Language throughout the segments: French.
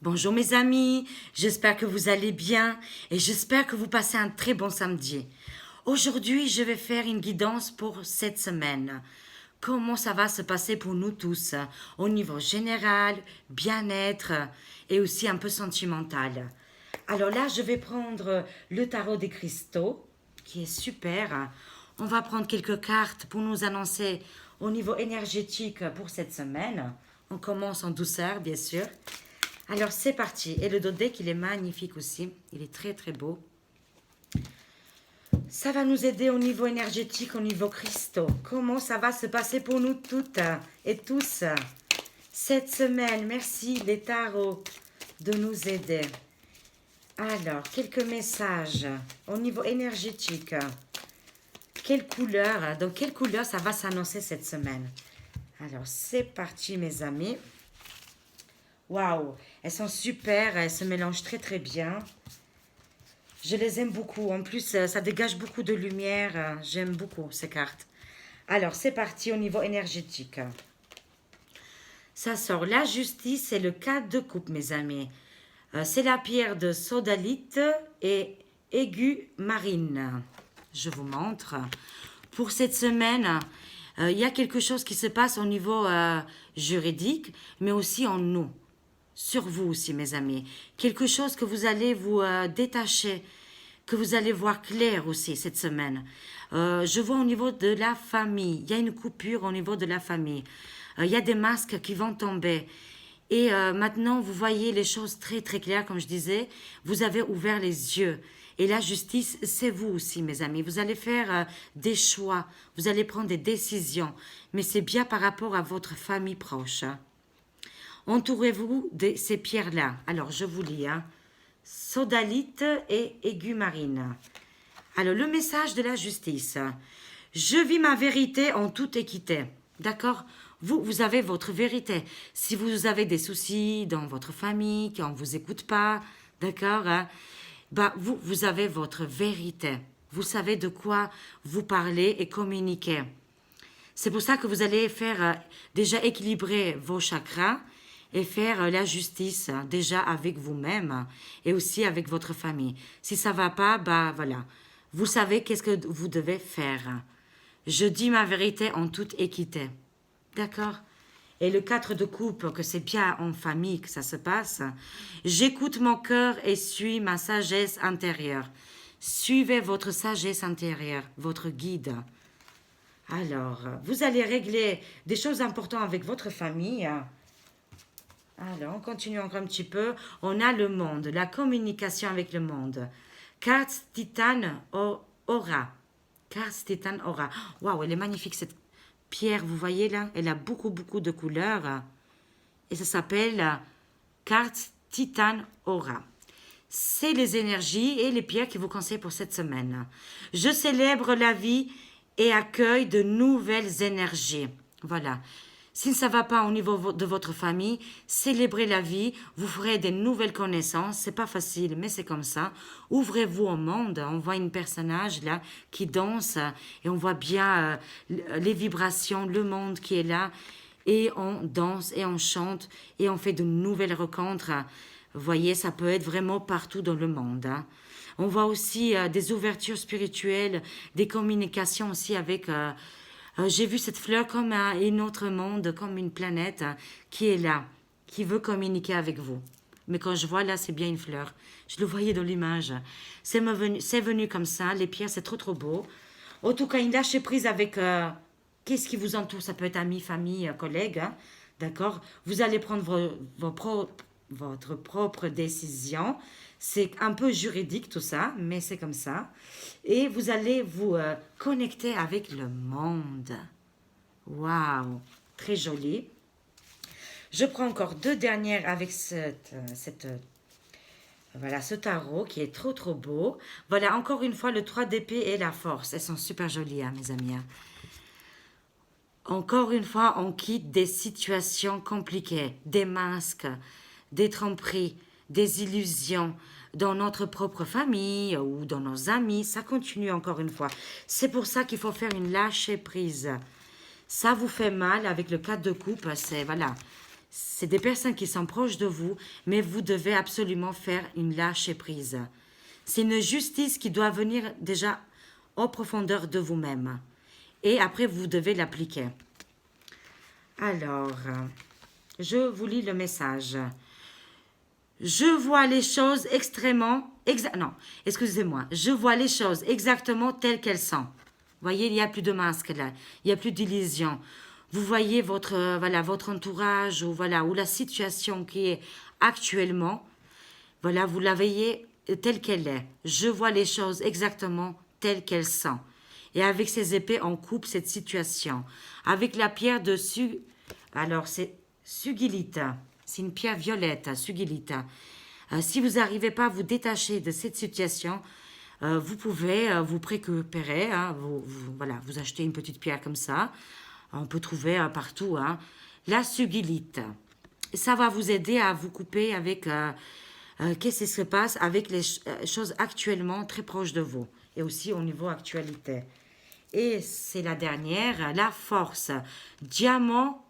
Bonjour mes amis, j'espère que vous allez bien et j'espère que vous passez un très bon samedi. Aujourd'hui, je vais faire une guidance pour cette semaine. Comment ça va se passer pour nous tous, au niveau général, bien-être et aussi un peu sentimental. Alors là, je vais prendre le tarot des cristaux, qui est super. On va prendre quelques cartes pour nous annoncer au niveau énergétique pour cette semaine. On commence en douceur, bien sûr. Alors c'est parti. Et le dos de deck, il est magnifique aussi. Il est très très beau. Ça va nous aider au niveau énergétique, au niveau cristaux. Comment ça va se passer pour nous toutes et tous cette semaine? Merci les tarots de nous aider. Alors, quelques messages au niveau énergétique. Quelle couleur, dans quelle couleur ça va s'annoncer cette semaine? Alors, c'est parti mes amis. Waouh, elles sont super, elles se mélangent très très bien. Je les aime beaucoup. En plus, ça dégage beaucoup de lumière. J'aime beaucoup ces cartes. Alors, c'est parti au niveau énergétique. Ça sort la justice et le 4 de coupe, mes amis. C'est la pierre de sodalite et aiguë marine. Je vous montre. Pour cette semaine, il y a quelque chose qui se passe au niveau juridique, mais aussi en nous. Sur vous aussi, mes amis. Quelque chose que vous allez vous détacher, que vous allez voir clair aussi cette semaine. Je vois au niveau de la famille, il y a une coupure au niveau de la famille. Il y a des masques qui vont tomber. Et maintenant, vous voyez les choses très très claires, comme je disais. Vous avez ouvert les yeux. Et la justice, c'est vous aussi, mes amis. Vous allez faire des choix, vous allez prendre des décisions. Mais c'est bien par rapport à votre famille proche. Entourez-vous de ces pierres-là. Alors, je vous lis. Sodalite et aiguë marine. Alors, le message de la justice. Je vis ma vérité en toute équité. D'accord? Vous avez votre vérité. Si vous avez des soucis dans votre famille, qu'on ne vous écoute pas, d'accord? Bah, vous avez votre vérité. Vous savez de quoi vous parlez et communiquer. C'est pour ça que vous allez faire déjà équilibrer vos chakras et faire la justice déjà avec vous-même et aussi avec votre famille. Si ça va pas, bah voilà. Vous savez qu'est-ce que vous devez faire. Je dis ma vérité en toute équité. D'accord? Et le 4 de coupe, que c'est bien en famille que ça se passe. J'écoute mon cœur et suis ma sagesse intérieure. Suivez votre sagesse intérieure, votre guide. Alors, vous allez régler des choses importantes avec votre famille. Alors, on continue encore un petit peu. On a le monde, la communication avec le monde. Carte Titane Aura. Carte Titane Aura. Waouh, elle est magnifique cette pierre, vous voyez là? Elle a beaucoup, beaucoup de couleurs. Et ça s'appelle Carte Titane Aura. C'est les énergies et les pierres qui vous conseillent pour cette semaine. Je célèbre la vie et accueille de nouvelles énergies. Voilà. Si ça ne va pas au niveau de votre famille, célébrez la vie, vous ferez des nouvelles connaissances. C'est pas facile, mais c'est comme ça. Ouvrez-vous au monde. On voit un personnage là qui danse et on voit bien les vibrations, le monde qui est là. Et on danse et on chante et on fait de nouvelles rencontres. Vous voyez, ça peut être vraiment partout dans le monde. On voit aussi des ouvertures spirituelles, des communications aussi avec... j'ai vu cette fleur comme un autre monde, comme une planète qui est là, qui veut communiquer avec vous. Mais quand je vois là, c'est bien une fleur. Je le voyais dans l'image. C'est venu comme ça. Les pierres, c'est trop trop beau. En tout cas, une lâcher prise avec qu'est-ce qui vous entoure. Ça peut être amis, famille, collègues. D'accord? Vous allez prendre votre propre décision. C'est un peu juridique tout ça, mais c'est comme ça. Et vous allez vous connecter avec le monde. Waouh, très joli. Je prends encore deux dernières avec voilà, ce tarot qui est trop trop beau. Voilà, encore une fois, le 3 d'épée et la force. Elles sont super jolies, hein, mes amis. Encore une fois, on quitte des situations compliquées, des masques, des tromperies, des illusions dans notre propre famille ou dans nos amis. Ça continue encore une fois. C'est pour ça qu'il faut faire une lâcher prise. Ça vous fait mal avec le 4 de coupe, c'est voilà. C'est des personnes qui sont proches de vous, mais vous devez absolument faire une lâcher prise. C'est une justice qui doit venir déjà en profondeur de vous-même. Et après, vous devez l'appliquer. Alors, je vous lis le message. Je vois les choses extrêmement... non, excusez-moi. Je vois les choses exactement telles qu'elles sont. Vous voyez, il n'y a plus de masque là. Il n'y a plus d'illusion. Vous voyez votre, voilà, votre entourage ou, voilà, ou la situation qui est actuellement. Voilà, vous la voyez telle qu'elle est. Je vois les choses exactement telles qu'elles sont. Et avec ces épées, on coupe cette situation. Avec la pierre dessus, alors c'est Sugilita. C'est une pierre violette, Sugilita. Si vous n'arrivez pas à vous détacher de cette situation, vous pouvez vous précupérer. Hein, voilà, vous achetez une petite pierre comme ça. On peut trouver partout. Hein, la Sugilite. Ça va vous aider à vous couper avec qu'est-ce qui se passe avec les choses actuellement très proches de vous. Et aussi au niveau actualité. Et c'est la dernière, la force. Diamant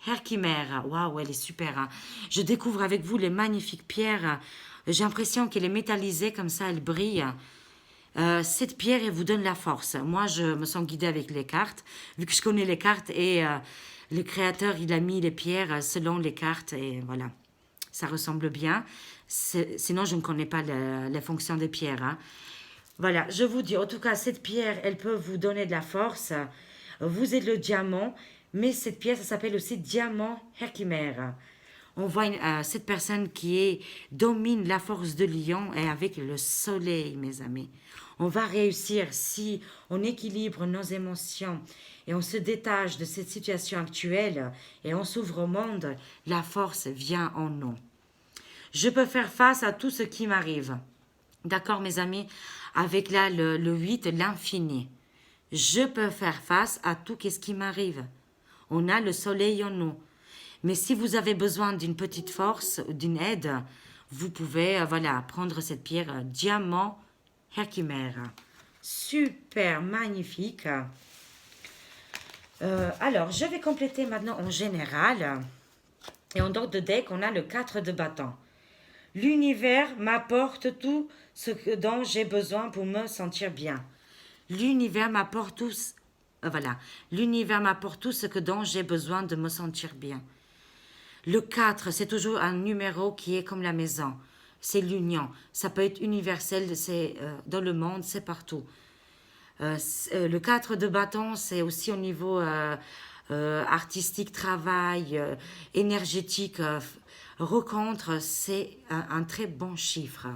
Herkimer. Waouh, elle est super. Hein. Je découvre avec vous les magnifiques pierres. J'ai l'impression qu'elle est métallisée, comme ça, elle brille. Cette pierre, elle vous donne la force. Moi, je me sens guidée avec les cartes, vu que je connais les cartes et le créateur, il a mis les pierres selon les cartes et voilà. Ça ressemble bien. Sinon, je ne connais pas les fonctions des pierres. Hein. Voilà, je vous dis, en tout cas, cette pierre, elle peut vous donner de la force. Vous êtes le diamant, mais cette pierre, ça s'appelle aussi diamant Herkimer. On voit cette personne domine la force de lion et avec le soleil, mes amis. On va réussir si on équilibre nos émotions et on se détache de cette situation actuelle et on s'ouvre au monde, la force vient en nous. Je peux faire face à tout ce qui m'arrive. D'accord, mes amis? Avec là, le 8, l'infini. Je peux faire face à tout ce qui m'arrive. On a le soleil en nous. Mais si vous avez besoin d'une petite force, d'une aide, vous pouvez voilà, prendre cette pierre diamant Herkimer. Super, magnifique. Alors, je vais compléter maintenant en général. Et en ordre de deck, on a le 4 de bâton. L'univers m'apporte tout ce dont j'ai besoin pour me sentir bien. L'univers m'apporte tout, voilà. L'univers m'apporte tout ce dont j'ai besoin de me sentir bien. Le 4, c'est toujours un numéro qui est comme la maison. C'est l'union. Ça peut être universel, c'est dans le monde, c'est partout. Le 4 de bâton, c'est aussi au niveau artistique, travail, énergétique, rencontre, c'est un très bon chiffre.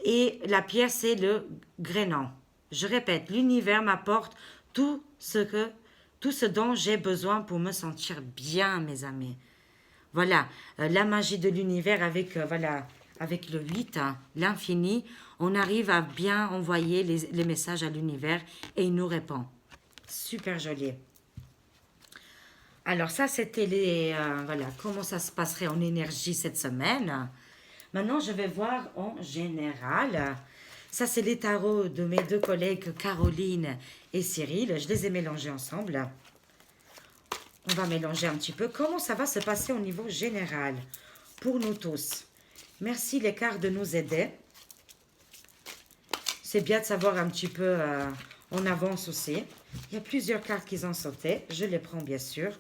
Et la pierre, c'est le grénan. Je répète, l'univers m'apporte tout ce dont j'ai besoin pour me sentir bien, mes amis. Voilà, la magie de l'univers avec, voilà, avec le 8, hein, l'infini, on arrive à bien envoyer les messages à l'univers et il nous répond. Super joli. Alors ça, c'était voilà, comment ça se passerait en énergie cette semaine. Maintenant, je vais voir en général. Ça, c'est les tarots de mes deux collègues Caroline et Cyril. Je les ai mélangés ensemble. On va mélanger un petit peu. Comment ça va se passer au niveau général pour nous tous? Merci les cartes de nous aider. C'est bien de savoir un petit peu en avance aussi. Il y a plusieurs cartes qui ont sauté. Je les prends bien sûr.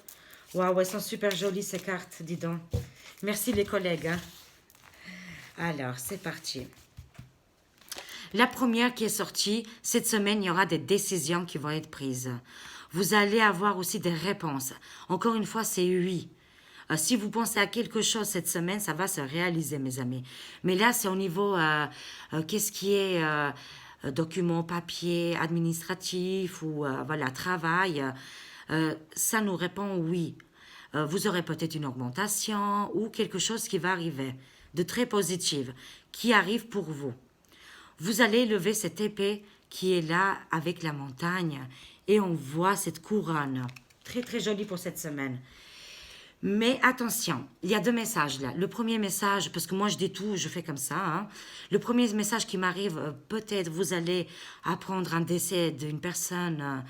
Waouh, elles sont super jolies ces cartes, dis donc. Merci les collègues. Hein. Alors, c'est parti. La première qui est sortie, cette semaine, il y aura des décisions qui vont être prises. Vous allez avoir aussi des réponses. Encore une fois, c'est oui. Si vous pensez à quelque chose cette semaine, ça va se réaliser, mes amis. Mais là, c'est au niveau, qu'est-ce qui est documents, papier, administratif ou voilà, travail. Ça nous répond oui. Vous aurez peut-être une augmentation ou quelque chose qui va arriver de très positif, qui arrive pour vous. Vous allez lever cette épée qui est là avec la montagne et on voit cette couronne. Très très jolie pour cette semaine. Mais attention, il y a deux messages là. Le premier message, parce que moi je dis tout, je fais comme ça. Hein. Le premier message qui m'arrive, peut-être vous allez apprendre un décès d'une personne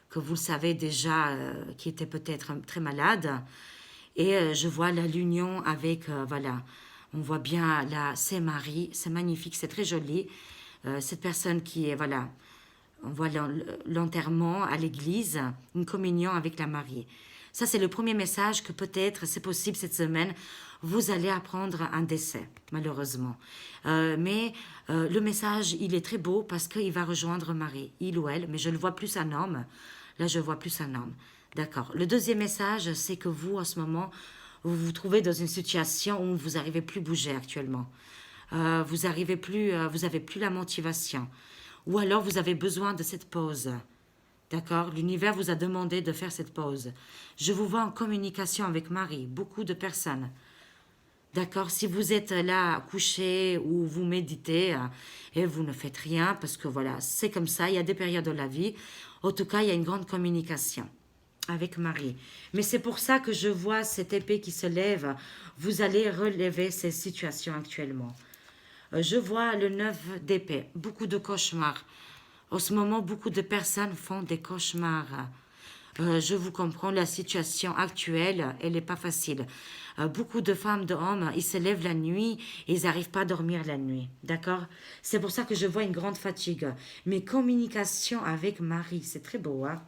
que vous savez déjà, qui était peut-être très malade. Et je vois l'union avec, voilà, on voit bien là, c'est Marie, c'est magnifique, c'est très joli. Cette personne qui est, voilà, on voit l'enterrement à l'église, une communion avec la mariée. Ça, c'est le premier message que peut-être, c'est possible cette semaine, vous allez apprendre un décès, malheureusement. Mais le message, il est très beau parce qu'il va rejoindre Marie, il ou elle, mais je le vois plus un homme. Là, je vois plus un homme. D'accord. Le deuxième message, c'est que vous, en ce moment, vous vous trouvez dans une situation où vous n'arrivez plus à bouger actuellement. Vous avez plus la motivation. Ou alors vous avez besoin de cette pause. D'accord? L'univers vous a demandé de faire cette pause. Je vous vois en communication avec Marie, beaucoup de personnes. D'accord? Si vous êtes là couché ou vous méditez et vous ne faites rien, parce que voilà, c'est comme ça, il y a des périodes de la vie. En tout cas, il y a une grande communication avec Marie. Mais c'est pour ça que je vois cette épée qui se lève. Vous allez relever ces situations actuellement. Je vois le 9 d'épée, beaucoup de cauchemars. En ce moment, beaucoup de personnes font des cauchemars. Je vous comprends, la situation actuelle, elle n'est pas facile. Beaucoup de femmes, d'hommes, ils se lèvent la nuit et ils n'arrivent pas à dormir la nuit. D'accord? C'est pour ça que je vois une grande fatigue. Mais communication avec Marie, c'est très beau. Hein?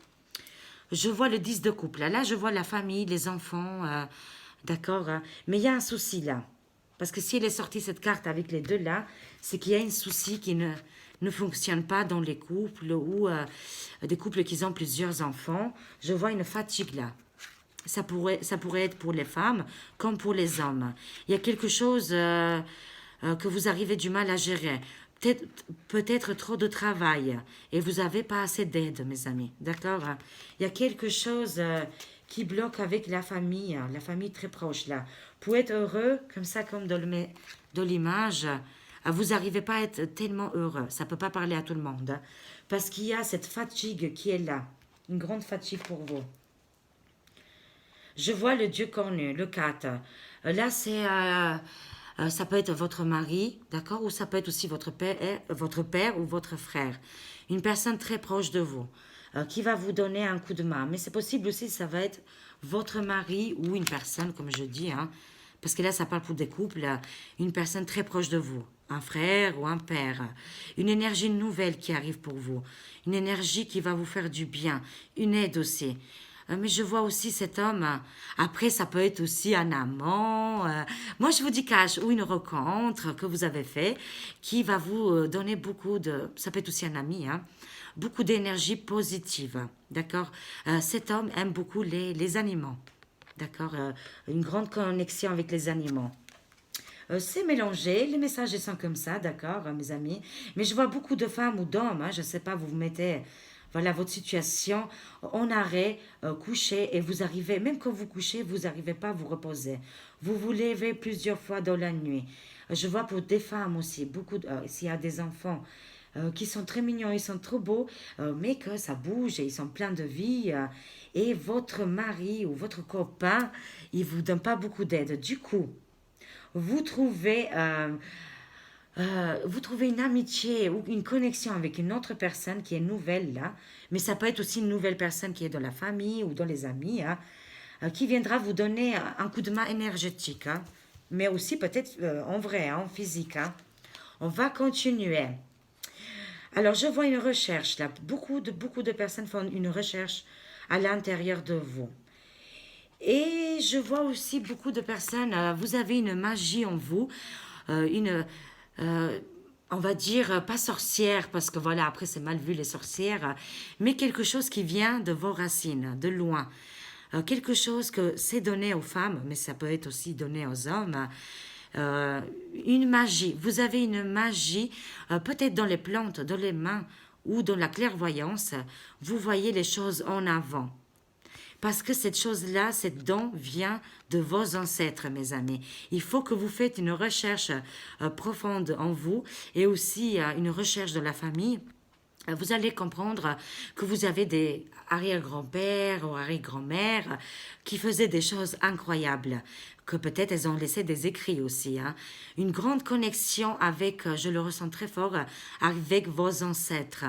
Je vois le 10 de couple. Là, je vois la famille, les enfants. D'accord? Hein? Mais il y a un souci là. Parce que si elle est sortie cette carte avec les deux là, c'est qu'il y a un souci qui ne fonctionne pas dans les couples ou des couples qui ont plusieurs enfants. Je vois une fatigue là. Ça pourrait être pour les femmes comme pour les hommes. Il y a quelque chose que vous arrivez du mal à gérer. Peut-être trop de travail et vous n'avez pas assez d'aide, mes amis. D'accord? Il y a quelque chose qui bloque avec la famille très proche là. Pour être heureux, comme ça, comme dans l'image, vous n'arrivez pas à être tellement heureux. Ça ne peut pas parler à tout le monde. Hein, parce qu'il y a cette fatigue qui est là. Une grande fatigue pour vous. Je vois le Dieu cornu, le 4. Là, ça peut être votre mari, d'accord? Ou ça peut être aussi votre père ou votre frère. Une personne très proche de vous qui va vous donner un coup de main. Mais c'est possible aussi, ça va être votre mari ou une personne, comme je dis, hein, parce que là, ça parle pour des couples, une personne très proche de vous, un frère ou un père. Une énergie nouvelle qui arrive pour vous. Une énergie qui va vous faire du bien. Une aide aussi. Mais je vois aussi cet homme. Après, ça peut être aussi un amant. Moi, je vous dis cash ou une rencontre que vous avez fait qui va vous donner beaucoup de. Ça peut être aussi un ami, hein, beaucoup d'énergie positive. D'accord? Cet homme aime beaucoup les animaux. D'accord? Une grande connexion avec les animaux. C'est mélangé, les messages sont comme ça, d'accord, mes amis. Mais je vois beaucoup de femmes ou d'hommes, hein, je ne sais pas, vous vous mettez, voilà, votre situation en arrêt, couché, et vous arrivez, même quand vous couchez, vous n'arrivez pas à vous reposer. Vous vous levez plusieurs fois dans la nuit. Je vois pour des femmes aussi, s'il y a des enfants, qui sont très mignons, ils sont trop beaux, mais que ça bouge et ils sont pleins de vie. Et votre mari ou votre copain, il vous donne pas beaucoup d'aide. Du coup, vous trouvez, vous trouvez une amitié ou une connexion avec une autre personne qui est nouvelle là, mais ça peut être aussi une nouvelle personne qui est dans la famille ou dans les amis, hein, qui viendra vous donner un coup de main énergétique, hein, mais aussi peut-être en vrai, hein, en physique. Hein. On va continuer. Alors, je vois une recherche là. Beaucoup de personnes font une recherche à l'intérieur de vous. Et je vois aussi beaucoup de personnes, vous avez une magie en vous, une, on va dire, pas sorcière, parce que voilà, après c'est mal vu les sorcières, mais quelque chose qui vient de vos racines, de loin. Quelque chose que c'est donné aux femmes, mais ça peut être aussi donné aux hommes. Une magie. Vous avez une magie, peut-être dans les plantes, dans les mains ou dans la clairvoyance. Vous voyez les choses en avant. Parce que cette chose-là, cette don vient de vos ancêtres, mes amis. Il faut que vous faites une recherche profonde en vous et aussi une recherche de la famille. Vous allez comprendre que vous avez des arrière-grands-pères ou arrière-grand-mères qui faisaient des choses incroyables, que peut-être elles ont laissé des écrits aussi. Hein. Une grande connexion avec, je le ressens très fort, avec vos ancêtres.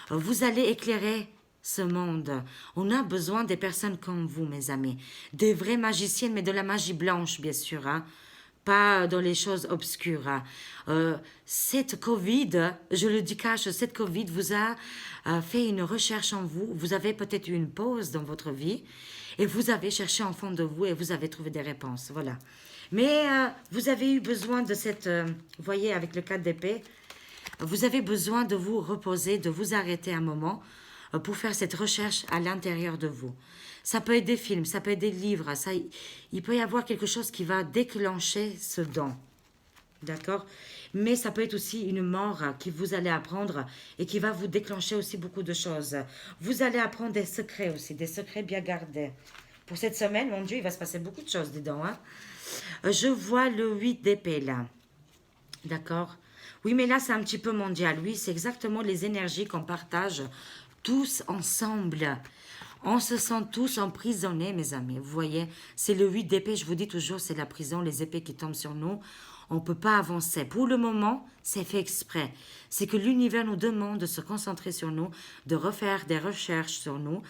Vous allez éclairer ce monde. On a besoin des personnes comme vous, mes amis. Des vraies magiciennes, mais de la magie blanche, bien sûr. Hein. Pas dans les choses obscures. Hein. Cette Covid, je le dis cache, cette Covid vous a fait une recherche en vous. Vous avez peut-être eu une pause dans votre vie et vous avez cherché en fond de vous et vous avez trouvé des réponses. Voilà. Mais vous avez eu besoin de cette... vous voyez, avec le 4 d'épée, vous avez besoin de vous reposer, de vous arrêter un moment pour faire cette recherche à l'intérieur de vous. Ça peut être des films, ça peut être des livres, il peut y avoir quelque chose qui va déclencher ce don. D'accord? Mais ça peut être aussi une mort que vous allez apprendre et qui va vous déclencher aussi beaucoup de choses. Vous allez apprendre des secrets aussi, des secrets bien gardés. Pour cette semaine, mon Dieu, il va se passer beaucoup de choses dedans. Hein? Je vois le 8 d'épée là. D'accord? Oui, mais là, c'est un petit peu mondial. Oui, c'est exactement les énergies qu'on partage tous ensemble. On se sent tous emprisonnés, mes amis. Vous voyez, c'est le 8 d'épée. Je vous dis toujours, c'est la prison, les épées qui tombent sur nous. On ne peut pas avancer. Pour le moment, c'est fait exprès. C'est que l'univers nous demande de se concentrer sur nous, de refaire des recherches sur nous.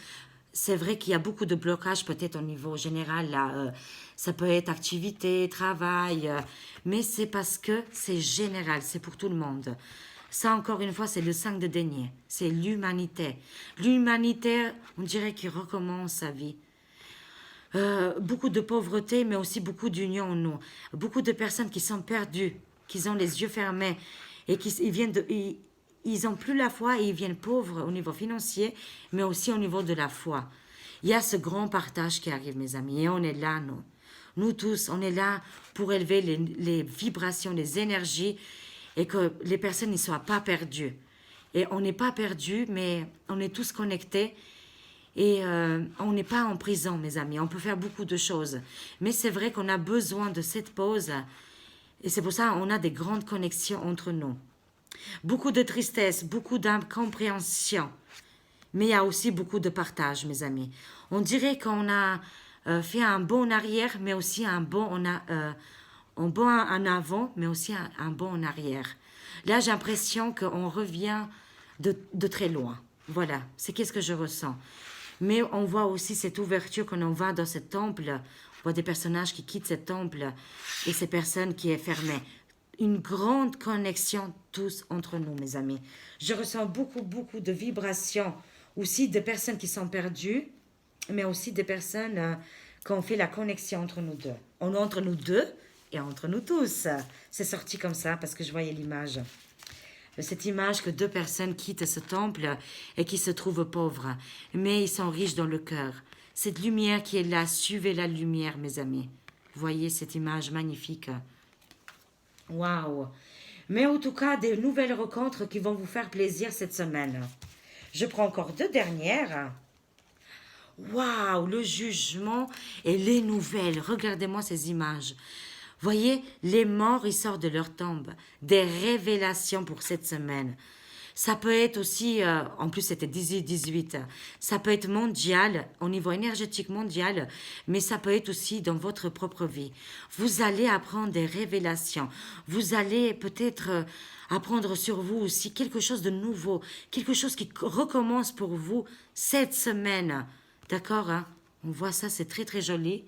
C'est vrai qu'il y a beaucoup de blocages peut-être au niveau général. Là, ça peut être activité, travail, mais c'est parce que c'est général, c'est pour tout le monde. Ça, encore une fois, c'est le 5 de denier. C'est l'humanité. L'humanité, on dirait qu'il recommence sa vie. Beaucoup de pauvreté, mais aussi beaucoup d'union en nous. Beaucoup de personnes qui sont perdues, qui ont les yeux fermés et ils ont plus la foi et ils viennent pauvres au niveau financier, mais aussi au niveau de la foi. Il y a ce grand partage qui arrive, mes amis, et on est là, nous. Nous tous, on est là pour élever les vibrations, les énergies, et que les personnes ne soient pas perdues. Et on n'est pas perdus, mais on est tous connectés. Et on n'est pas en prison, mes amis. On peut faire beaucoup de choses. Mais c'est vrai qu'on a besoin de cette pause. Et c'est pour ça qu'on a des grandes connexions entre nous. Beaucoup de tristesse, beaucoup d'incompréhension. Mais il y a aussi beaucoup de partage, mes amis. On dirait qu'on a fait un bond en arrière, mais aussi un bond en avant, mais aussi un bond en arrière. Là, j'ai l'impression qu'on revient de très loin. Voilà, c'est qu'est-ce que je ressens. Mais on voit aussi cette ouverture quand on va dans ce temple. On voit des personnages qui quittent ce temple et ces personnes qui est fermée. Une grande connexion tous entre nous, mes amis. Je ressens beaucoup, beaucoup de vibrations. Aussi de personnes qui sont perdues, mais aussi des personnes qui ont fait la connexion entre nous deux. Entre nous deux et entre nous tous. C'est sorti comme ça parce que je voyais l'image. Cette image que deux personnes quittent ce temple et qui se trouvent pauvres, mais ils sont riches dans le cœur. Cette lumière qui est là, suivez la lumière, mes amis. Voyez cette image magnifique. Waouh! Mais en tout cas, des nouvelles rencontres qui vont vous faire plaisir cette semaine. Je prends encore deux dernières. Waouh! Le jugement et les nouvelles. Regardez-moi ces images. Voyez, les morts, ils sortent de leur tombe. Des révélations pour cette semaine. Ça peut être aussi, en plus c'était 18-18, ça peut être mondial, au niveau énergétique mondial, mais ça peut être aussi dans votre propre vie. Vous allez apprendre des révélations. Vous allez peut-être apprendre sur vous aussi quelque chose de nouveau, quelque chose qui recommence pour vous cette semaine. D'accord, hein? On voit ça, c'est très très joli.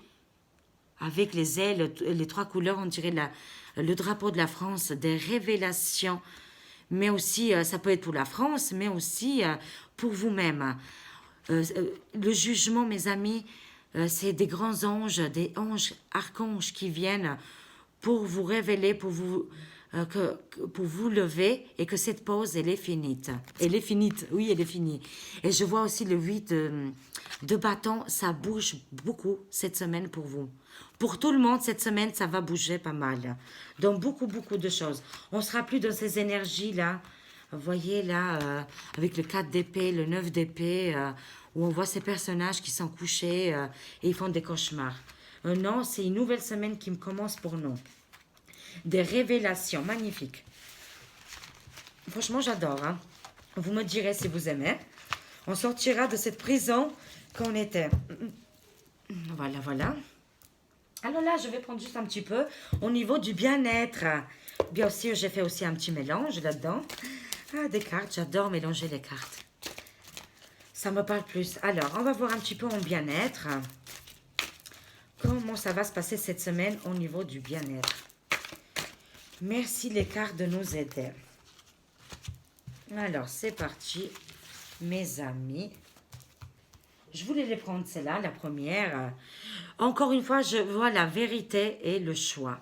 Avec les ailes, les trois couleurs, on dirait le drapeau de la France, des révélations. Mais aussi, ça peut être pour la France, mais aussi pour vous-même. Le jugement, mes amis, c'est des grands anges, des anges, archanges qui viennent pour vous révéler, pour vous lever et que cette pause, elle est finie. Elle est finie, oui, elle est finie. Et je vois aussi le 8 de bâton, ça bouge beaucoup cette semaine pour vous. Pour tout le monde, cette semaine, ça va bouger pas mal. Donc, beaucoup, beaucoup de choses. On ne sera plus dans ces énergies-là. Vous voyez, là, avec le 4 d'épée, le 9 d'épée, où on voit ces personnages qui sont couchés et ils font des cauchemars. Non, c'est une nouvelle semaine qui commence pour nous. Des révélations magnifiques. Franchement, j'adore. Hein. Vous me direz si vous aimez. On sortira de cette prison qu'on était. Voilà, voilà. Alors là, je vais prendre juste un petit peu au niveau du bien-être. Bien sûr, j'ai fait aussi un petit mélange là-dedans. Ah, des cartes, j'adore mélanger les cartes. Ça me parle plus. Alors, on va voir un petit peu en bien-être. Comment ça va se passer cette semaine au niveau du bien-être. Merci les cartes de nous aider. Alors, c'est parti, mes amis. Je voulais les prendre, celle-là, la première. Encore une fois, je vois la vérité et le choix.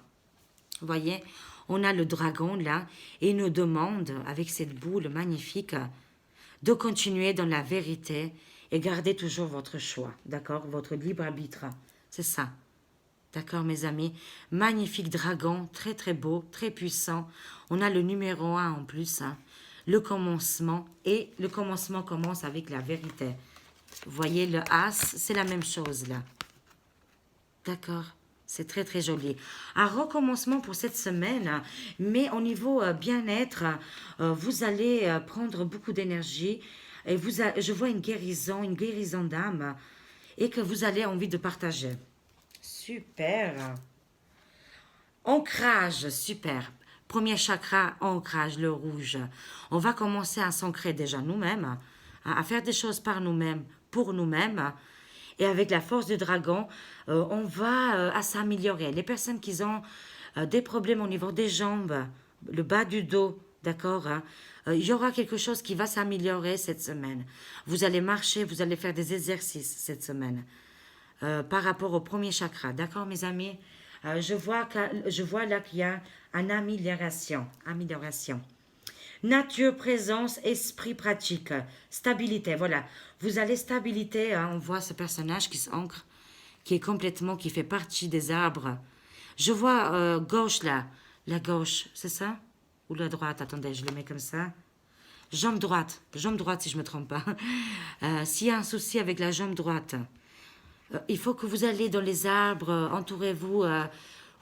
Vous voyez, on a le dragon là, et il nous demande, avec cette boule magnifique, de continuer dans la vérité et garder toujours votre choix, d'accord? Votre libre arbitre, c'est ça. D'accord, mes amis? Magnifique dragon, très très beau, très puissant. On a le numéro 1 en plus, hein. Le commencement, et le commencement commence avec la vérité. Vous voyez, le As, c'est la même chose là. D'accord, c'est très très joli. Un recommencement pour cette semaine, mais au niveau bien-être, vous allez prendre beaucoup d'énergie et je vois une guérison d'âme et que vous allez envie de partager. Super. Ancrage, super. Premier chakra, ancrage, le rouge. On va commencer à s'ancrer déjà nous-mêmes, à faire des choses par nous-mêmes, pour nous-mêmes. Et avec la force du dragon, on va à s'améliorer. Les personnes qui ont des problèmes au niveau des jambes, le bas du dos, d'accord, hein, il y aura quelque chose qui va s'améliorer cette semaine. Vous allez marcher, vous allez faire des exercices cette semaine par rapport au premier chakra. D'accord, mes amis? Je vois là qu'il y a une amélioration. Amélioration. Nature, présence, esprit pratique, stabilité. Voilà, vous allez stabilité. Hein, on voit ce personnage qui s'ancre, qui est complètement, qui fait partie des arbres. Je vois gauche là, la gauche, c'est ça? Ou la droite? Attendez, je le mets comme ça. Jambe droite si je ne me trompe pas. S'il y a un souci avec la jambe droite, il faut que vous allez dans les arbres, entourez-vous,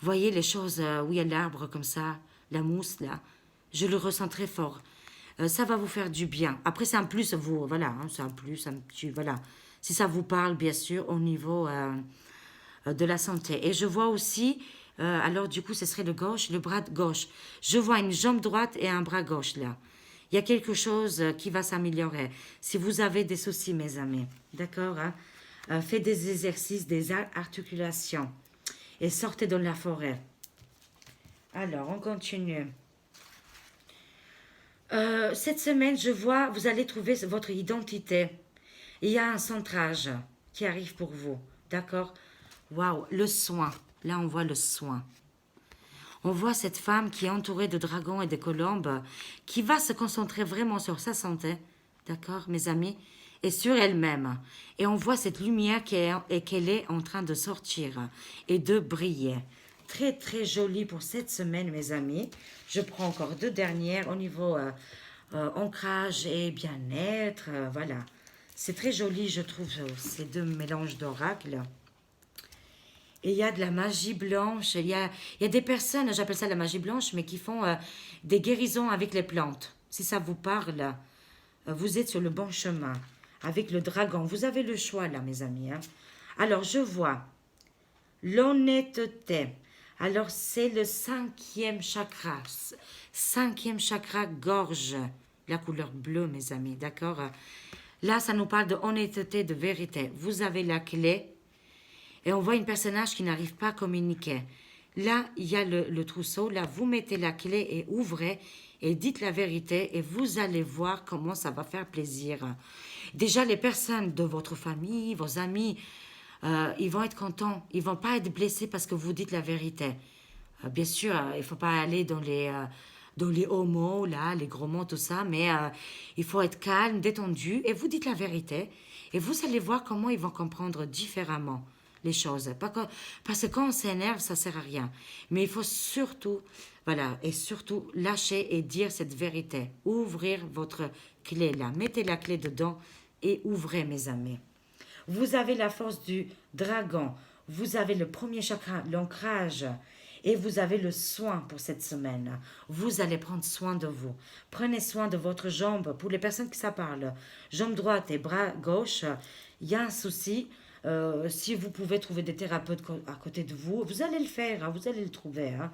voyez les choses où il y a l'arbre comme ça, la mousse là. Je le ressens très fort. Ça va vous faire du bien. Après, c'est un plus, vous, voilà, hein, c'est un plus, un petit, voilà. Si ça vous parle, bien sûr, au niveau de la santé. Et je vois aussi, alors du coup, ce serait le gauche, le bras gauche. Je vois une jambe droite et un bras gauche là. Il y a quelque chose qui va s'améliorer. Si vous avez des soucis, mes amis, d'accord, hein, faites des exercices, des articulations et sortez dans la forêt. Alors, on continue. Cette semaine, je vois, vous allez trouver votre identité. Il y a un centrage qui arrive pour vous. D'accord? Waouh, le soin. Là, on voit le soin. On voit cette femme qui est entourée de dragons et de colombes, qui va se concentrer vraiment sur sa santé. D'accord, mes amis? Et sur elle-même. Et on voit cette lumière qu'elle est en train de sortir et de briller. Très, très joli pour cette semaine, mes amis. Je prends encore deux dernières au niveau ancrage et bien-être. Voilà. C'est très joli, je trouve, ces deux mélanges d'oracles. Et il y a de la magie blanche. Il y a des personnes, j'appelle ça la magie blanche, mais qui font des guérisons avec les plantes. Si ça vous parle, vous êtes sur le bon chemin. Avec le dragon, vous avez le choix là, mes amis. Hein. Alors, je vois l'honnêteté. Alors, c'est le cinquième chakra. Cinquième chakra, gorge. La couleur bleue, mes amis, d'accord? Là, ça nous parle de honnêteté, de vérité. Vous avez la clé. Et on voit un personnage qui n'arrive pas à communiquer. Là, il y a le trousseau. Là, vous mettez la clé et ouvrez et dites la vérité et vous allez voir comment ça va faire plaisir. Déjà, les personnes de votre famille, vos amis, ils vont être contents. Ils vont pas être blessés parce que vous dites la vérité. Bien sûr, il faut pas aller dans les hauts mots, là, les gros mots, tout ça, mais il faut être calme, détendu, et vous dites la vérité, et vous allez voir comment ils vont comprendre différemment les choses. Parce que quand on s'énerve, ça sert à rien. Mais il faut surtout, voilà, et surtout lâcher et dire cette vérité. Ouvrir votre clé là, mettez la clé dedans et ouvrez, mes amis. Vous avez la force du dragon, vous avez le premier chakra, l'ancrage, et vous avez le soin pour cette semaine. Vous allez prendre soin de vous. Prenez soin de votre jambe. Pour les personnes qui ça parle, jambe droite et bras gauche, il y a un souci. Si vous pouvez trouver des thérapeutes à côté de vous, vous allez le faire, hein, vous allez le trouver. Hein.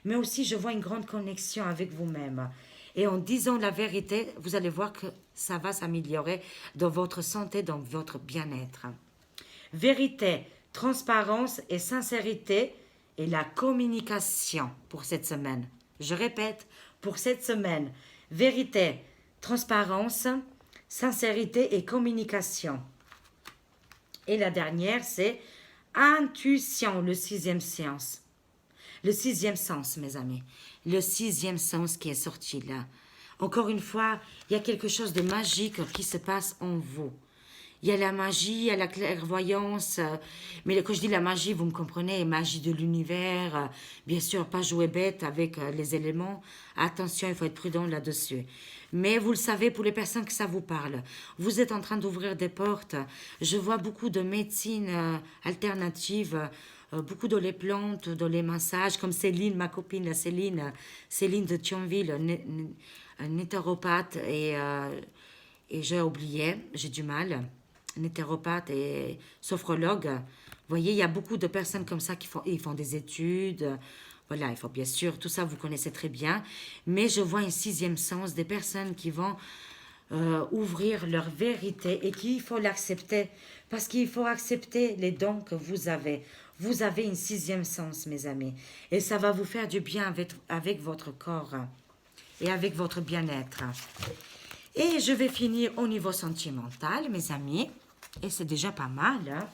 Mais aussi, je vois une grande connexion avec vous-même. Et en disant la vérité, vous allez voir que ça va s'améliorer dans votre santé, dans votre bien-être. Vérité, transparence et sincérité et la communication pour cette semaine. Je répète, pour cette semaine, vérité, transparence, sincérité et communication. Et la dernière, c'est intuition, le sixième sens. Le sixième sens, mes amis. Le sixième sens qui est sorti là. Encore une fois, il y a quelque chose de magique qui se passe en vous. Il y a la magie, il y a la clairvoyance. Mais quand je dis la magie, vous me comprenez, magie de l'univers. Bien sûr, pas jouer bête avec les éléments. Attention, il faut être prudent là-dessus. Mais vous le savez, pour les personnes que ça vous parle, vous êtes en train d'ouvrir des portes. Je vois beaucoup de médecines alternatives, beaucoup dans les plantes, dans les massages, comme Céline, ma copine, la Céline de Thionville, un naturopathe et j'ai oublié, j'ai du mal, naturopathe et sophrologue. Vous voyez, il y a beaucoup de personnes comme ça qui font des études. Voilà, il faut bien sûr, tout ça vous connaissez très bien. Mais je vois un sixième sens des personnes qui vont ouvrir leur vérité et qu'il faut l'accepter. Parce qu'il faut accepter les dons que vous avez. Vous avez un sixième sens, mes amis. Et ça va vous faire du bien avec votre corps et avec votre bien-être. Et je vais finir au niveau sentimental, mes amis. Et c'est déjà pas mal. Hein?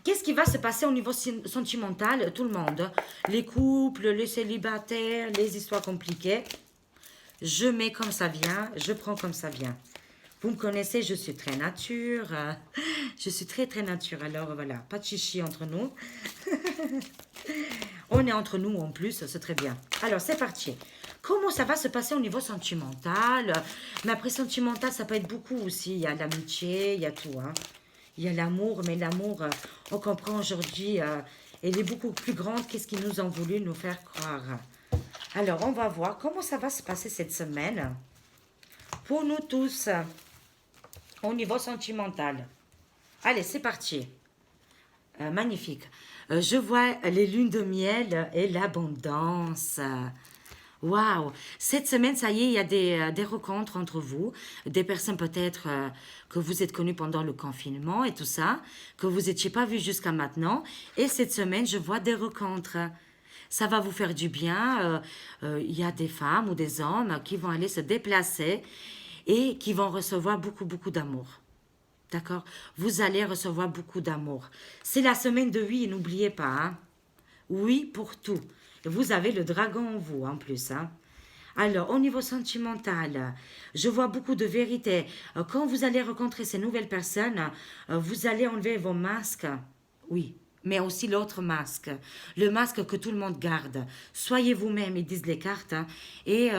Qu'est-ce qui va se passer au niveau sentimental, tout le monde? Les couples, les célibataires, les histoires compliquées. Je mets comme ça vient, je prends comme ça vient. Vous me connaissez, je suis très nature. Je suis très, très nature. Alors voilà, pas de chichi entre nous. On est entre nous en plus, c'est très bien. Alors, c'est parti. Comment ça va se passer au niveau sentimental? Mais après, sentimental, ça peut être beaucoup aussi. Il y a l'amitié, il y a tout. Hein. Il y a l'amour, mais l'amour, on comprend aujourd'hui, elle est beaucoup plus grande qu'est-ce qu'ils nous ont voulu nous faire croire. Alors, on va voir comment ça va se passer cette semaine pour nous tous au niveau sentimental. Allez, c'est parti. Magnifique. Je vois les lunes de miel et l'abondance. Waouh! Cette semaine, ça y est, il y a des rencontres entre vous, des personnes peut-être que vous êtes connues pendant le confinement et tout ça, que vous n'étiez pas vues jusqu'à maintenant. Et cette semaine, je vois des rencontres. Ça va vous faire du bien. Il y a des femmes ou des hommes qui vont aller se déplacer et qui vont recevoir beaucoup, beaucoup d'amour. D'accord? Vous allez recevoir beaucoup d'amour. C'est la semaine de oui, n'oubliez pas. Hein? Oui pour tout. Vous avez le dragon en vous, en plus. Hein? Alors, au niveau sentimental, je vois beaucoup de vérité. Quand vous allez rencontrer ces nouvelles personnes, vous allez enlever vos masques. Oui, mais aussi l'autre masque. Le masque que tout le monde garde. Soyez vous-même, ils disent les cartes. Hein, et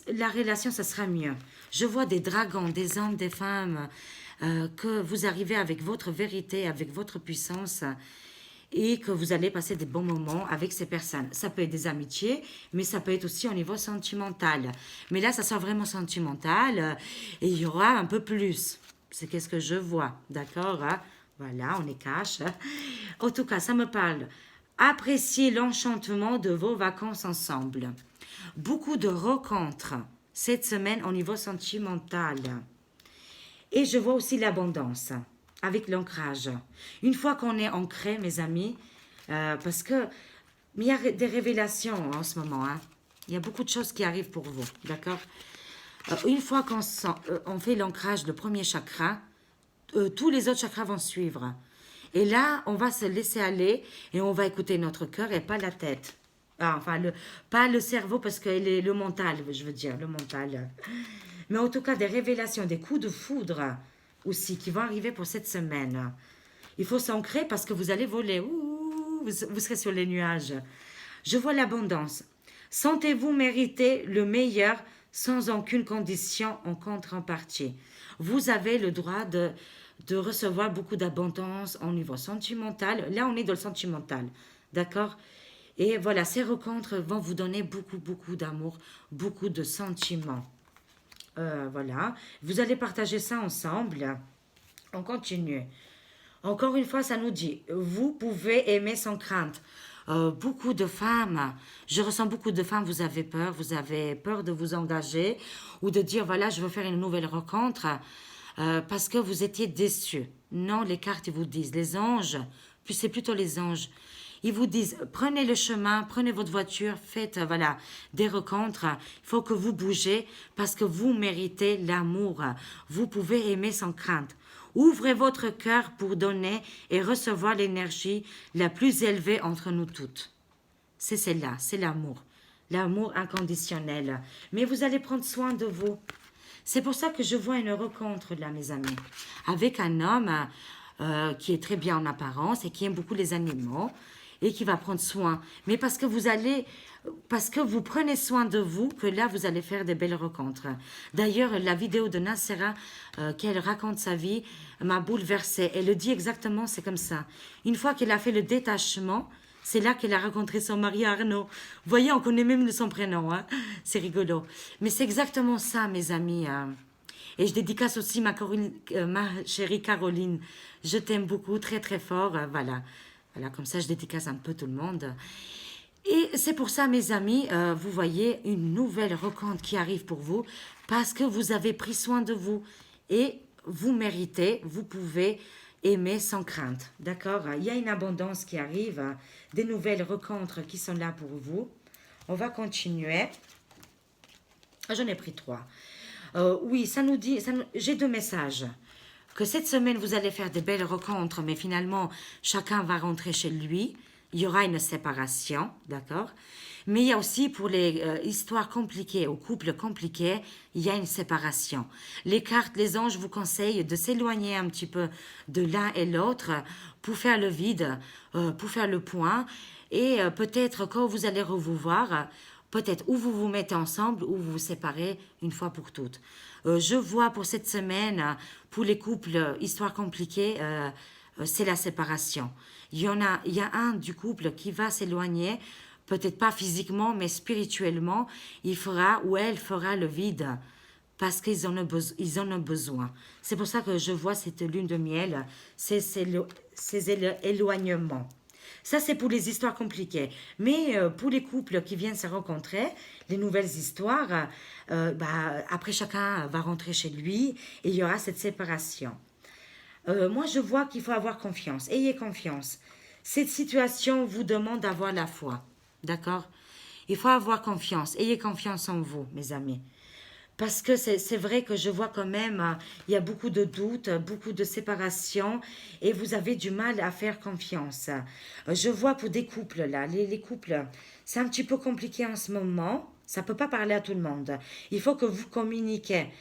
la relation, ça sera mieux. Je vois des dragons, des hommes, des femmes, que vous arrivez avec votre vérité, avec votre puissance et que vous allez passer des bons moments avec ces personnes. Ça peut être des amitiés, mais ça peut être aussi au niveau sentimental. Mais là, ça sera vraiment sentimental et il y aura un peu plus. C'est qu'est-ce que je vois, d'accord? Hein? Voilà, on est cash. En tout cas, ça me parle. Appréciez l'enchantement de vos vacances ensemble. Beaucoup de rencontres cette semaine au niveau sentimental. Et je vois aussi l'abondance avec l'ancrage. Une fois qu'on est ancré, mes amis, parce que il y a des révélations en ce moment. Hein. Il y a beaucoup de choses qui arrivent pour vous, d'accord? Une fois on fait l'ancrage, le premier chakra, tous les autres chakras vont suivre. Et là, on va se laisser aller et on va écouter notre cœur et pas la tête. Ah, enfin, pas le cerveau parce que le mental, je veux dire, le mental. Mais en tout cas, des révélations, des coups de foudre aussi qui vont arriver pour cette semaine. Il faut s'ancrer parce que vous allez voler. Ouh, vous serez sur les nuages. Je vois l'abondance. Sentez-vous mériter le meilleur sans aucune condition en contrepartie. Vous avez le droit de recevoir beaucoup d'abondance au niveau sentimental. Là, on est dans le sentimental. D'accord? Et voilà, ces rencontres vont vous donner beaucoup, beaucoup d'amour, beaucoup de sentiments. Voilà. Vous allez partager ça ensemble. On continue. Encore une fois, ça nous dit, vous pouvez aimer sans crainte. beaucoup de femmes, je ressens beaucoup de femmes, vous avez peur de vous engager ou de dire, voilà, je veux faire une nouvelle rencontre parce que vous étiez déçus. Non, les cartes, ils vous disent, les anges, puis c'est plutôt les anges. Ils vous disent, prenez le chemin, prenez votre voiture, faites voilà, des rencontres. Il faut que vous bougez parce que vous méritez l'amour. Vous pouvez aimer sans crainte. Ouvrez votre cœur pour donner et recevoir l'énergie la plus élevée entre nous toutes. C'est celle-là, c'est l'amour. L'amour inconditionnel. Mais vous allez prendre soin de vous. C'est pour ça que je vois une rencontre là, mes amis, avec un homme qui est très bien en apparence et qui aime beaucoup les animaux et qui va prendre soin. Mais parce que vous prenez soin de vous, que là, vous allez faire des belles rencontres. D'ailleurs, la vidéo de Nassera, qu'elle raconte sa vie, m'a bouleversée. Elle le dit exactement, c'est comme ça. Une fois qu'elle a fait le détachement, c'est là qu'elle a rencontré son mari Arnaud. Vous voyez, on connaît même son prénom, hein? C'est rigolo. Mais c'est exactement ça, mes amis. Et je dédicace aussi ma chérie Caroline. Je t'aime beaucoup, très très fort. Voilà. Voilà, comme ça, je dédicace un peu tout le monde. Et c'est pour ça, mes amis, vous voyez une nouvelle rencontre qui arrive pour vous parce que vous avez pris soin de vous et vous méritez, vous pouvez aimer sans crainte. D'accord? Il y a une abondance qui arrive, des nouvelles rencontres qui sont là pour vous. On va continuer. J'en ai pris 3. Oui, ça nous dit, j'ai 2 messages. Que cette semaine, vous allez faire de belles rencontres, mais finalement, chacun va rentrer chez lui. Il y aura une séparation, d'accord? Mais il y a aussi pour les histoires compliquées, aux couples compliqués, il y a une séparation. Les cartes, les anges vous conseillent de s'éloigner un petit peu de l'un et l'autre pour faire le vide, pour faire le point. Et peut-être quand vous allez vous voir, peut-être où vous vous mettez ensemble ou vous vous séparez une fois pour toutes. Je vois pour cette semaine, pour les couples, histoires compliquées, c'est la séparation. Il y a un du couple qui va s'éloigner, peut-être pas physiquement, mais spirituellement. Il fera ou elle fera le vide parce qu'ils en ont besoin. C'est pour ça que je vois cette lune de miel, ces éloignements. Ça, c'est pour les histoires compliquées. Mais pour les couples qui viennent se rencontrer, les nouvelles histoires, après, chacun va rentrer chez lui et il y aura cette séparation. Moi, je vois qu'il faut avoir confiance. Ayez confiance. Cette situation vous demande d'avoir la foi. D'accord? Il faut avoir confiance. Ayez confiance en vous, mes amis. Parce que c'est vrai que je vois quand même, il y a beaucoup de doutes, beaucoup de séparations et vous avez du mal à faire confiance. Je vois pour des couples là, les couples, c'est un petit peu compliqué en ce moment. Ça ne peut pas parler à tout le monde. Il faut que vous communiquiez.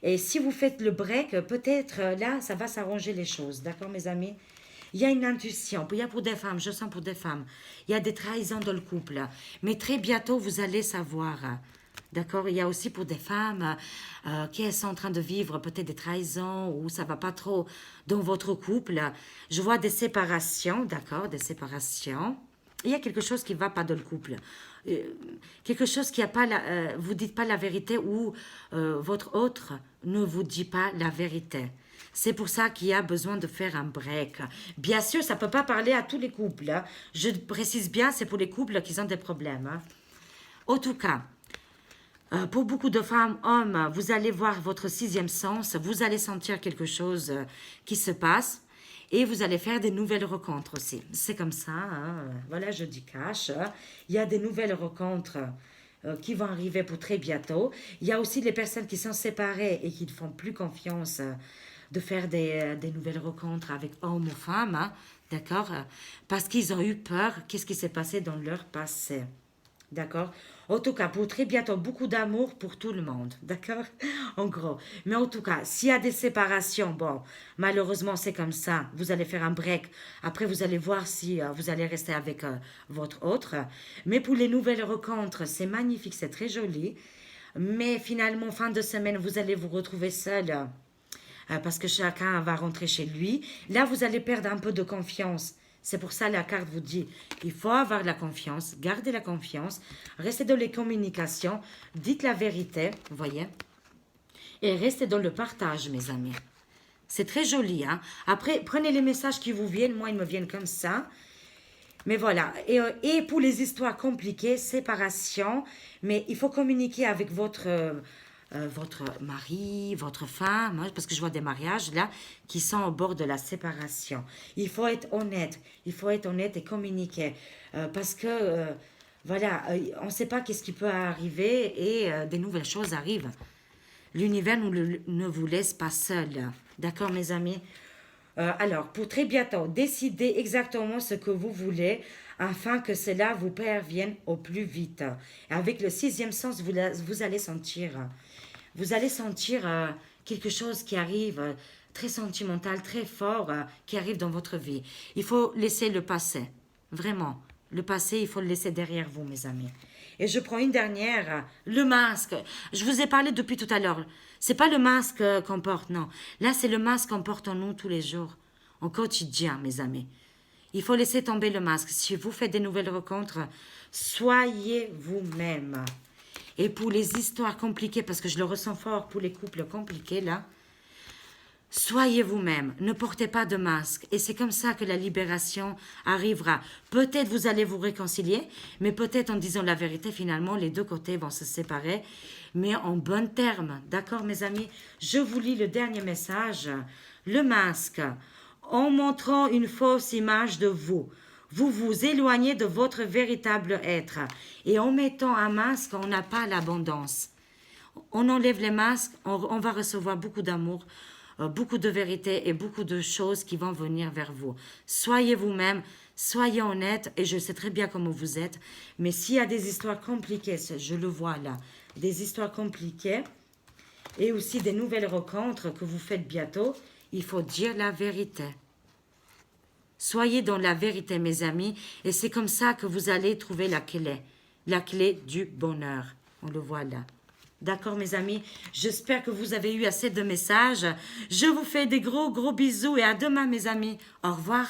Et si vous faites le break, peut-être là, ça va s'arranger les choses. D'accord, mes amis? Il y a une intuition. Il y a pour des femmes, je sens pour des femmes. Il y a des trahisons dans le couple. Mais très bientôt, vous allez savoir. D'accord? Il y a aussi pour des femmes qui sont en train de vivre peut-être des trahisons ou ça va pas trop dans votre couple. Je vois des séparations, d'accord? Des séparations. Il y a quelque chose qui ne va pas dans le couple. Quelque chose qui a pas vous dites pas la vérité ou votre autre ne vous dit pas la vérité. C'est pour ça qu'il y a besoin de faire un break. Bien sûr, ça ne peut pas parler à tous les couples. Hein. Je précise bien, c'est pour les couples qui ont des problèmes. Hein. En tout cas, pour beaucoup de femmes, hommes, vous allez voir votre 6e sens, vous allez sentir quelque chose qui se passe et vous allez faire des nouvelles rencontres aussi. C'est comme ça, hein. Voilà, je dis cash. Il y a des nouvelles rencontres qui vont arriver pour très bientôt. Il y a aussi les personnes qui sont séparées et qui ne font plus confiance de faire des nouvelles rencontres avec hommes ou femmes, hein, d'accord? Parce qu'ils ont eu peur, qu'est-ce qui s'est passé dans leur passé. D'accord? En tout cas, pour très bientôt, beaucoup d'amour pour tout le monde. D'accord? En gros. Mais en tout cas, s'il y a des séparations, bon, malheureusement, c'est comme ça. Vous allez faire un break. Après, vous allez voir si vous allez rester avec votre autre. Mais pour les nouvelles rencontres, c'est magnifique, c'est très joli. Mais finalement, fin de semaine, vous allez vous retrouver seul parce que chacun va rentrer chez lui. Là, vous allez perdre un peu de confiance. C'est pour ça que la carte vous dit, il faut avoir la confiance, gardez la confiance, restez dans les communications, dites la vérité, vous voyez, et restez dans le partage, mes amis. C'est très joli, hein. Après, prenez les messages qui vous viennent, moi, ils me viennent comme ça. Mais voilà. Et pour les histoires compliquées, séparation, mais il faut communiquer avec votre mari, votre femme, hein, parce que je vois des mariages là qui sont au bord de la séparation. Il faut être honnête. Il faut être honnête et communiquer. Parce que, voilà, on ne sait pas qu'est-ce qui peut arriver et des nouvelles choses arrivent. L'univers ne vous laisse pas seul. D'accord, mes amis? Alors, pour très bientôt, décidez exactement ce que vous voulez afin que cela vous parvienne au plus vite. Avec le sixième sens, vous allez sentir, quelque chose qui arrive, très sentimental, très fort, qui arrive dans votre vie. Il faut laisser le passé, vraiment. Le passé, il faut le laisser derrière vous, mes amis. Et je prends une dernière, le masque. Je vous ai parlé depuis tout à l'heure. C'est pas le masque qu'on porte, non. Là, c'est le masque qu'on porte en nous tous les jours, au quotidien, mes amis. Il faut laisser tomber le masque. Si vous faites des nouvelles rencontres, soyez vous-même. Et pour les histoires compliquées, parce que je le ressens fort pour les couples compliqués, là, soyez vous-même, ne portez pas de masque. Et c'est comme ça que la libération arrivera. Peut-être vous allez vous réconcilier, mais peut-être en disant la vérité, finalement, les deux côtés vont se séparer, mais en bon terme. D'accord, mes amis? Je vous lis le dernier message. Le masque. En montrant une fausse image de vous, vous vous éloignez de votre véritable être. Et en mettant un masque, on n'a pas l'abondance. On enlève les masques, on va recevoir beaucoup d'amour, beaucoup de vérité et beaucoup de choses qui vont venir vers vous. Soyez vous-même, soyez honnête, et je sais très bien comment vous êtes, mais s'il y a des histoires compliquées, je le vois là, des histoires compliquées, et aussi des nouvelles rencontres que vous faites bientôt, il faut dire la vérité. Soyez dans la vérité, mes amis, et c'est comme ça que vous allez trouver la clé du bonheur. On le voit là. D'accord, mes amis? J'espère que vous avez eu assez de messages. Je vous fais des gros bisous et à demain, mes amis. Au revoir.